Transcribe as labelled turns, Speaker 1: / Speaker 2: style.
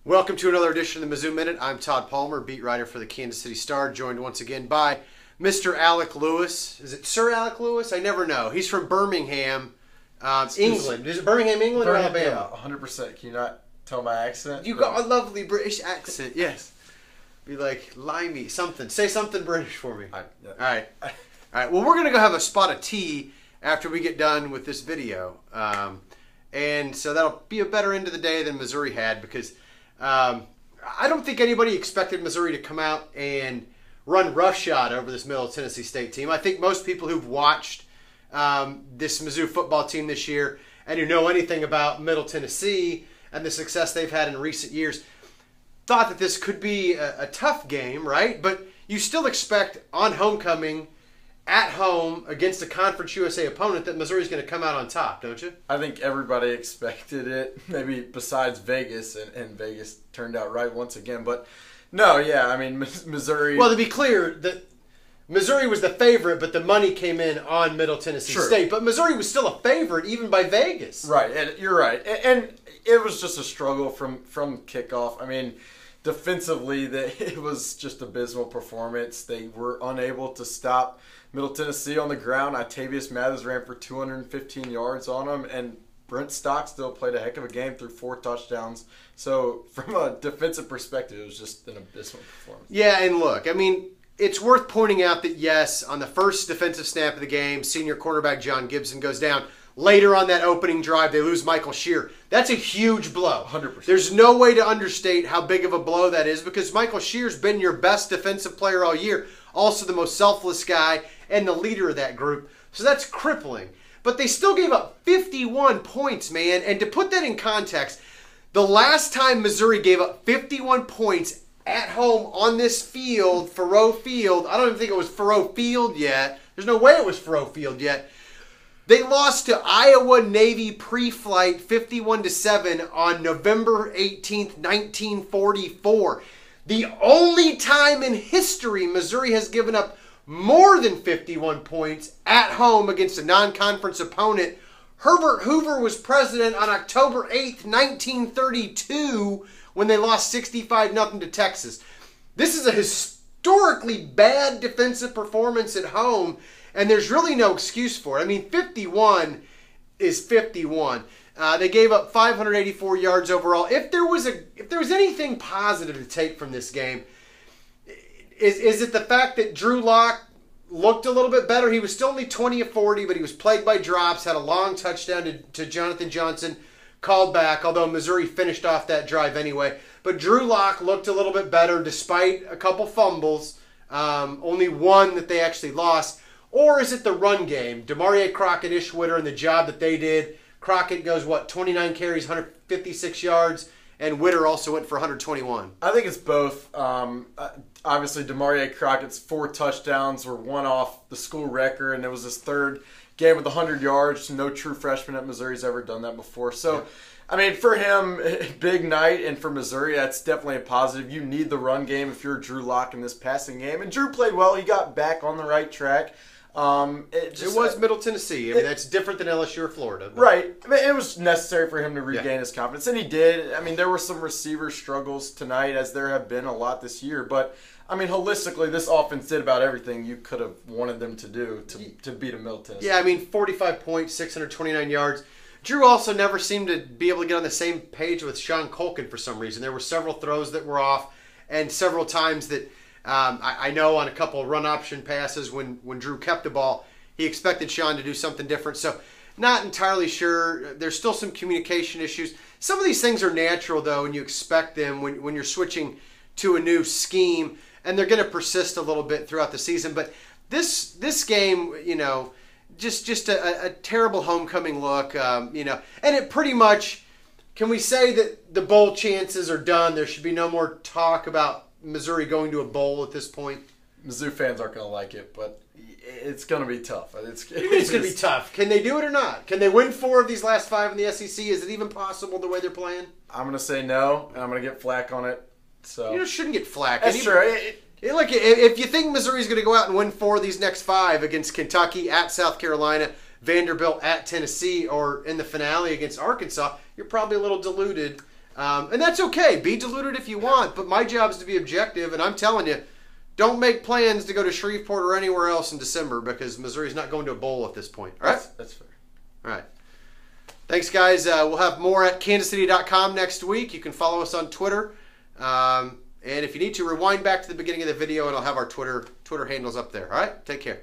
Speaker 1: Welcome to another edition of the Mizzou Minute. I'm Tod Palmer, beat writer for the Kansas City Star, joined once again by Mr. Alec Lewis. Is it Sir Alec Lewis? I never know. He's from Birmingham, England. Is it Birmingham, England, or Alabama?
Speaker 2: Yeah, 100%. Can you not tell my accent?
Speaker 1: You got a lovely British accent, yes. Be like, limey, something. Say something British for me.
Speaker 2: Yeah.
Speaker 1: All right. All right. Well, we're going to go have a spot of tea after we get done with this video. And so that'll be a better end of the day than Missouri had because I don't think anybody expected Missouri to come out and run roughshod over this Middle Tennessee State team. I think most people who've watched this Mizzou football team this year and who know anything about Middle Tennessee and the success they've had in recent years thought that this could be a tough game, right? But you still expect on homecoming at home against a Conference USA opponent that Missouri's going to come out on top, don't you?
Speaker 2: I think everybody expected it, maybe besides Vegas, and Vegas turned out right once again. But no, yeah, I mean, Missouri...
Speaker 1: Well, to be clear, Missouri was the favorite, but the money came in on Middle Tennessee State. But Missouri was still a favorite even by Vegas.
Speaker 2: Right, and you're right. And it was just a struggle from kickoff. I mean, defensively, it was just abysmal performance. They were unable to stop Middle Tennessee on the ground. Octavius Mathers ran for 215 yards on them, and Brent Stockstill played a heck of a game through 4 touchdowns. So from a defensive perspective, it was just an abysmal performance.
Speaker 1: Yeah, and look, I mean, it's worth pointing out that, yes, on the first defensive snap of the game, senior cornerback John Gibson goes down. Later on that opening drive, they lose Michael Shear. That's a huge blow.
Speaker 2: 100%.
Speaker 1: There's no way to understate how big of a blow that is because Michael Shear's been your best defensive player all year, also the most selfless guy and the leader of that group. So that's crippling. But they still gave up 51 points, man. And to put that in context, the last time Missouri gave up 51 points at home on this field, Faurot Field, I don't even think it was Faurot Field yet. There's no way it was Faurot Field yet. They lost to Iowa Navy pre-flight 51-7 on November 18th, 1944. The only time in history Missouri has given up more than 51 points at home against a non-conference opponent. Herbert Hoover was president on October 8th, 1932 when they lost 65-0 to Texas. This is a historically bad defensive performance at home, and there's really no excuse for it. I mean, 51 is 51. They gave up 584 yards overall. If there was anything positive to take from this game, is it the fact that Drew Lock looked a little bit better? He was still only 20 of 40, but he was plagued by drops, had a long touchdown to Jonathan Johnson, called back, although Missouri finished off that drive anyway. But Drew Lock looked a little bit better despite a couple fumbles, only one that they actually lost. Or is it the run game? DeMarie Crockett, Ishwitter, and the job that they did. Crockett goes, 29 carries, 156 yards, and Witter also went for 121.
Speaker 2: I think it's both. Obviously, DeMarie Crockett's 4 touchdowns were one off the school record, and it was his 3rd game with 100 yards. No true freshman at Missouri's ever done that before. So, yeah. I mean, for him, big night, and for Missouri, that's definitely a positive. You need the run game if you're Drew Lock in this passing game. And Drew played well. He got back on the right track.
Speaker 1: It was Middle Tennessee. I mean, that's different than LSU or Florida. But.
Speaker 2: Right. I mean, it was necessary for him to regain his confidence, and he did. I mean, there were some receiver struggles tonight, as there have been a lot this year. But, I mean, holistically, this offense did about everything you could have wanted them to do to beat a Middle Tennessee.
Speaker 1: Yeah, I mean, 45 points, 629 yards. Drew also never seemed to be able to get on the same page with Sean Colkin for some reason. There were several throws that were off, and several times that I know on a couple of run option passes when Drew kept the ball, he expected Sean to do something different. So not entirely sure. There's still some communication issues. Some of these things are natural, though, and you expect them when you're switching to a new scheme, and they're going to persist a little bit throughout the season. But this game, just a terrible homecoming look, and it pretty much, can we say that the bowl chances are done? There should be no more talk about Missouri going to a bowl at this point?
Speaker 2: Mizzou fans aren't going to like it, but it's going to be tough.
Speaker 1: It's going to be tough. Can they do it or not? Can they win 4 of these last 5 in the SEC? Is it even possible the way they're playing?
Speaker 2: I'm going to say no, and I'm going to get flack on it. So
Speaker 1: you shouldn't get flack.
Speaker 2: That's true.
Speaker 1: Look, if you think Missouri's going to go out and win 4 of these next 5 against Kentucky, at South Carolina, Vanderbilt, at Tennessee, or in the finale against Arkansas, you're probably a little deluded And that's okay. Be deluded if you want, but my job is to be objective, and I'm telling you, don't make plans to go to Shreveport or anywhere else in December because Missouri's not going to a bowl at this point. All right?
Speaker 2: That's fair.
Speaker 1: All right. Thanks, guys. We'll have more at kansascity.com next week. You can follow us on Twitter. And if you need to, rewind back to the beginning of the video, and I'll have our Twitter handles up there. All right? Take care.